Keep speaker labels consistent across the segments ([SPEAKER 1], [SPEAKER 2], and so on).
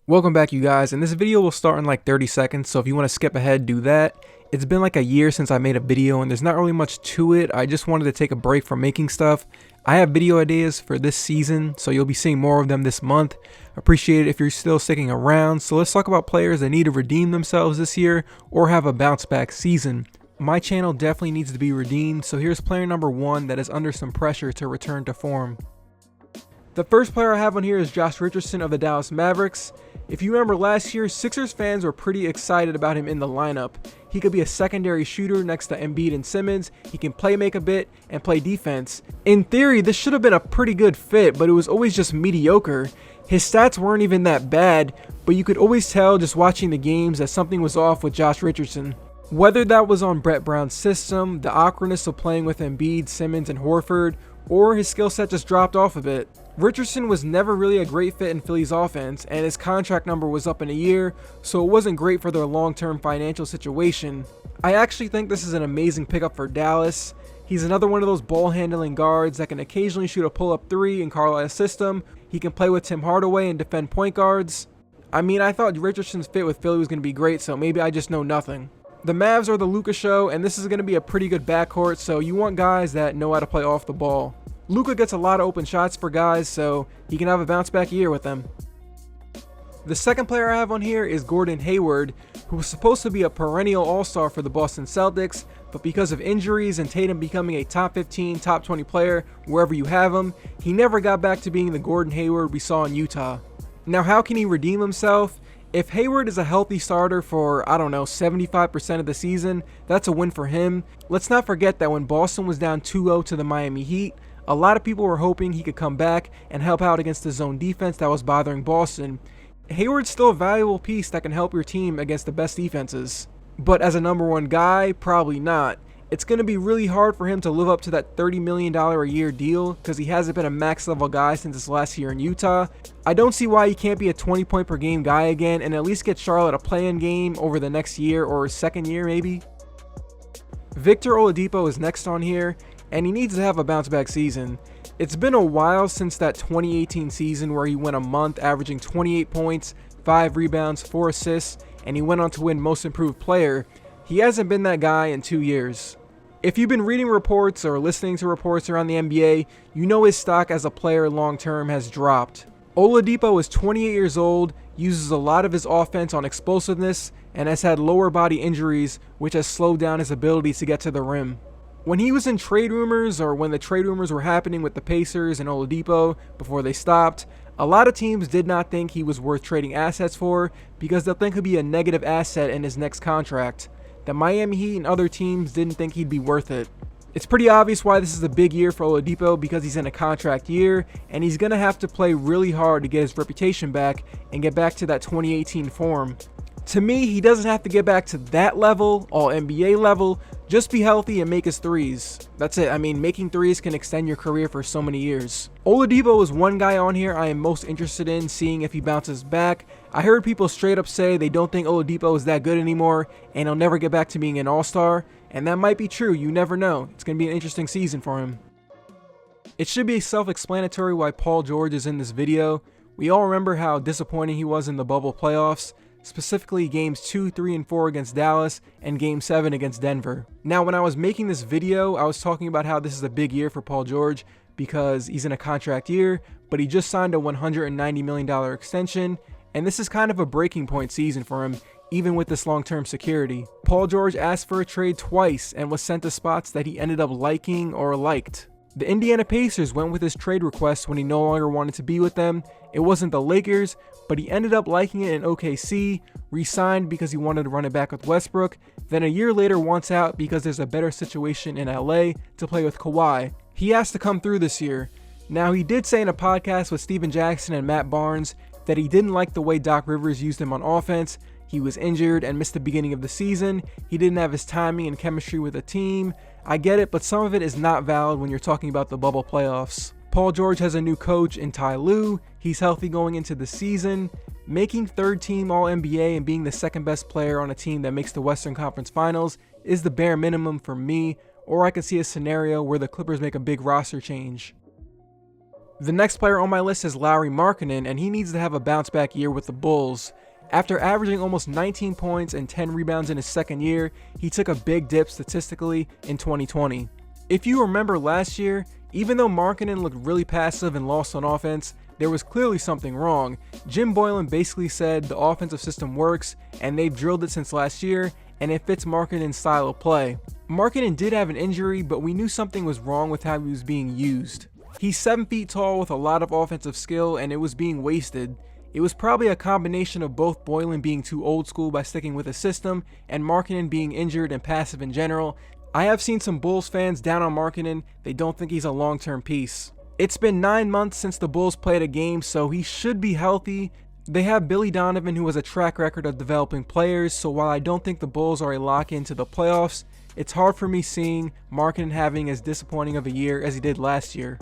[SPEAKER 1] Welcome back, you guys, and this video will start in like 30 seconds, so if you want to skip ahead, do that. It's been like a year since I made a video and there's not really much to it. I just wanted to take a break from making stuff. I have video ideas for this season, so you'll be seeing more of them this month. Appreciate it if you're still sticking around. So let's talk about players that need to redeem themselves this year or have a bounce back season. My channel definitely needs to be redeemed, so here's player number 1 that is under some pressure to return to form. The first player I have on here is Josh Richardson of the Dallas Mavericks. If you remember last year, Sixers fans were pretty excited about him in the lineup. He could be a secondary shooter next to Embiid and Simmons. He can play make a bit and play defense. In theory, this should have been a pretty good fit, but it was always just mediocre. His stats weren't even that bad, but you could always tell just watching the games that something was off with Josh Richardson. Whether that was on Brett Brown's system, the awkwardness of playing with Embiid, Simmons, and Horford, or his skill set just dropped off a bit. Richardson was never really a great fit in Philly's offense, and his contract number was up in a year, so it wasn't great for their long-term financial situation. I actually think this is an amazing pickup for Dallas. He's another one of those ball-handling guards that can occasionally shoot a pull-up three in Carlisle's system. He can play with Tim Hardaway and defend point guards. I mean, I thought Richardson's fit with Philly was going to be great, so maybe I just know nothing. The Mavs are the Luka show, and this is going to be a pretty good backcourt, so you want guys that know how to play off the ball. Luka gets a lot of open shots for guys, so he can have a bounce back year with them. The second player I have on here is Gordon Hayward, who was supposed to be a perennial all-star for the Boston Celtics, but because of injuries and Tatum becoming a top 15, top 20 player wherever you have him, he never got back to being the Gordon Hayward we saw in Utah. Now, how can he redeem himself? If Hayward is a healthy starter for, 75% of the season, that's a win for him. Let's not forget that when Boston was down 2-0 to the Miami Heat, a lot of people were hoping he could come back and help out against the zone defense that was bothering Boston. Hayward's still a valuable piece that can help your team against the best defenses. But as a number 1 guy, probably not. It's going to be really hard for him to live up to that $30 million a year deal because he hasn't been a max level guy since his last year in Utah. I don't see why he can't be a 20 point per game guy again and at least get Charlotte a play-in game over the next year or his second year maybe. Victor Oladipo is next on here, and he needs to have a bounce back season. It's been a while since that 2018 season where he went a month averaging 28 points, 5 rebounds, 4 assists, and he went on to win Most Improved Player. He hasn't been that guy in 2 years. If you've been reading reports or listening to reports around the NBA, you know his stock as a player long term has dropped. Oladipo is 28 years old, uses a lot of his offense on explosiveness, and has had lower body injuries, which has slowed down his ability to get to the rim. When he was in trade rumors, or when the trade rumors were happening with the Pacers and Oladipo before they stopped, a lot of teams did not think he was worth trading assets for because they'll think he'll be a negative asset in his next contract. The Miami Heat and other teams didn't think he'd be worth it. It's pretty obvious why this is a big year for Oladipo because he's in a contract year and he's going to have to play really hard to get his reputation back and get back to that 2018 form. To me, he doesn't have to get back to that level, all NBA level, just be healthy and make his threes. That's it. I mean, making threes can extend your career for so many years. Oladipo is one guy on here I am most interested in seeing if he bounces back. I heard people straight up say they don't think Oladipo is that good anymore and he'll never get back to being an all-star. And that might be true, you never know. It's going to be an interesting season for him. It should be self-explanatory why Paul George is in this video. We all remember how disappointing he was in the bubble playoffs. Specifically games 2, 3, and 4 against Dallas and game 7 against Denver. Now, when I was making this video, I was talking about how this is a big year for Paul George because he's in a contract year, but he just signed a $190 million extension, and this is kind of a breaking point season for him, even with this long-term security. Paul George asked for a trade twice and was sent to spots that he ended up liking or liked. The Indiana Pacers went with his trade request when he no longer wanted to be with them. It wasn't the Lakers, but he ended up liking it in OKC, re-signed because he wanted to run it back with Westbrook, then a year later wants out because there's a better situation in LA to play with Kawhi. He has to come through this year. Now, he did say in a podcast with Steven Jackson and Matt Barnes that he didn't like the way Doc Rivers used him on offense. He was injured and missed the beginning of the season. He didn't have his timing and chemistry with the team. I get it, but some of it is not valid when you're talking about the bubble playoffs. Paul George has a new coach in Ty Lue. He's healthy going into the season. Making third team All-NBA and being the second best player on a team that makes the Western Conference Finals is the bare minimum for me, or I can see a scenario where the Clippers make a big roster change. The next player on my list is Lauri Markkanen, and he needs to have a bounce back year with the Bulls. After averaging almost 19 points and 10 rebounds in his second year, he took a big dip statistically in 2020. If you remember last year, even though Markkanen looked really passive and lost on offense, there was clearly something wrong. Jim Boylen basically said the offensive system works, and they've drilled it since last year, and it fits Markkanen's style of play. Markkanen did have an injury, but we knew something was wrong with how he was being used. He's 7 feet tall with a lot of offensive skill, and it was being wasted. It was probably a combination of both Boylen being too old school by sticking with a system, and Markkanen being injured and passive in general. I have seen some Bulls fans down on Markkanen. They don't think he's a long-term piece. It's been 9 months since the Bulls played a game, so he should be healthy. They have Billy Donovan, who has a track record of developing players, so while I don't think the Bulls are a lock-in to the playoffs, it's hard for me seeing Markkanen having as disappointing of a year as he did last year.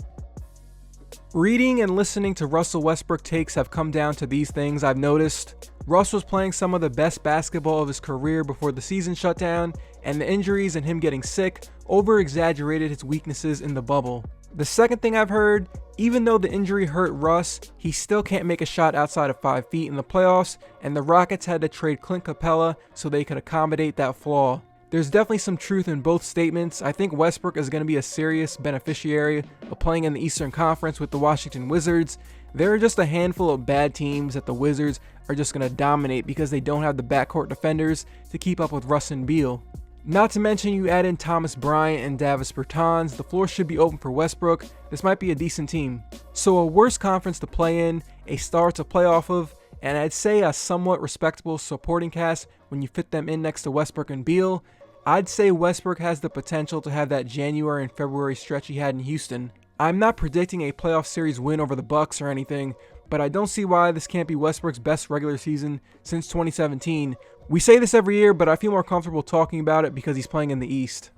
[SPEAKER 1] Reading and listening to Russell Westbrook takes have come down to these things I've noticed. Russ was playing some of the best basketball of his career before the season shut down, and the injuries and him getting sick over-exaggerated his weaknesses in the bubble. The second thing I've heard, even though the injury hurt Russ, he still can't make a shot outside of 5 feet in the playoffs, and the Rockets had to trade Clint Capella so they could accommodate that flaw. There's definitely some truth in both statements. I think Westbrook is going to be a serious beneficiary of playing in the Eastern Conference with the Washington Wizards. There are just a handful of bad teams that the Wizards are just going to dominate because they don't have the backcourt defenders to keep up with Russ and Beal. Not to mention you add in Thomas Bryant and Davis Bertans, the floor should be open for Westbrook. This might be a decent team. So a worse conference to play in, a star to play off of, and I'd say a somewhat respectable supporting cast when you fit them in next to Westbrook and Beal. I'd say Westbrook has the potential to have that January and February stretch he had in Houston. I'm not predicting a playoff series win over the Bucks or anything, but I don't see why this can't be Westbrook's best regular season since 2017. We say this every year, but I feel more comfortable talking about it because he's playing in the East.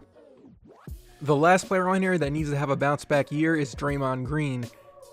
[SPEAKER 1] The last player on here that needs to have a bounce back year is Draymond Green.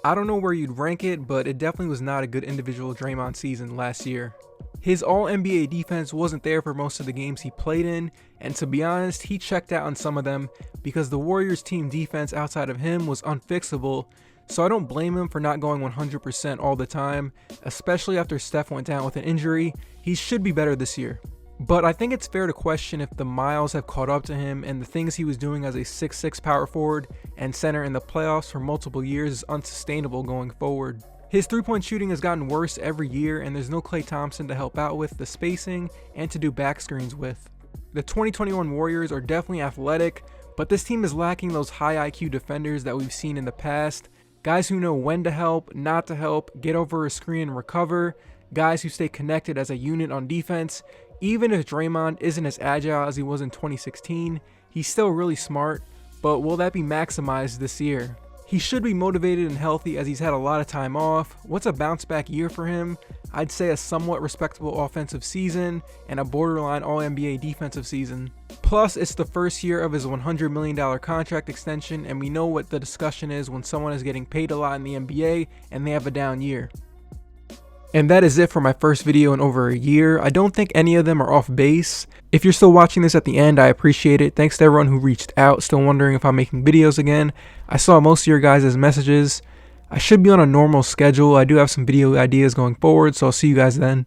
[SPEAKER 1] I don't know where you'd rank it, but it definitely was not a good individual Draymond season last year. His all-NBA defense wasn't there for most of the games he played in, and to be honest, he checked out on some of them because the Warriors team defense outside of him was unfixable, so I don't blame him for not going 100% all the time, especially after Steph went down with an injury. He should be better this year. But I think it's fair to question if the miles have caught up to him and the things he was doing as a 6'6" power forward and center in the playoffs for multiple years is unsustainable going forward. His three-point shooting has gotten worse every year, and there's no Klay Thompson to help out with the spacing and to do back screens with. The 2021 Warriors are definitely athletic, but this team is lacking those high IQ defenders that we've seen in the past. Guys who know when to help, not to help, get over a screen and recover. Guys who stay connected as a unit on defense. Even if Draymond isn't as agile as he was in 2016, he's still really smart, but will that be maximized this year? He should be motivated and healthy as he's had a lot of time off. What's a bounce back year for him? I'd say a somewhat respectable offensive season and a borderline all-NBA defensive season. Plus, it's the first year of his $100 million contract extension, and we know what the discussion is when someone is getting paid a lot in the NBA and they have a down year. And that is it for my first video in over a year. I don't think any of them are off base. If you're still watching this at the end, I appreciate it. Thanks to everyone who reached out, still wondering if I'm making videos again. I saw most of your guys' messages. I should be on a normal schedule. I do have some video ideas going forward, so I'll see you guys then.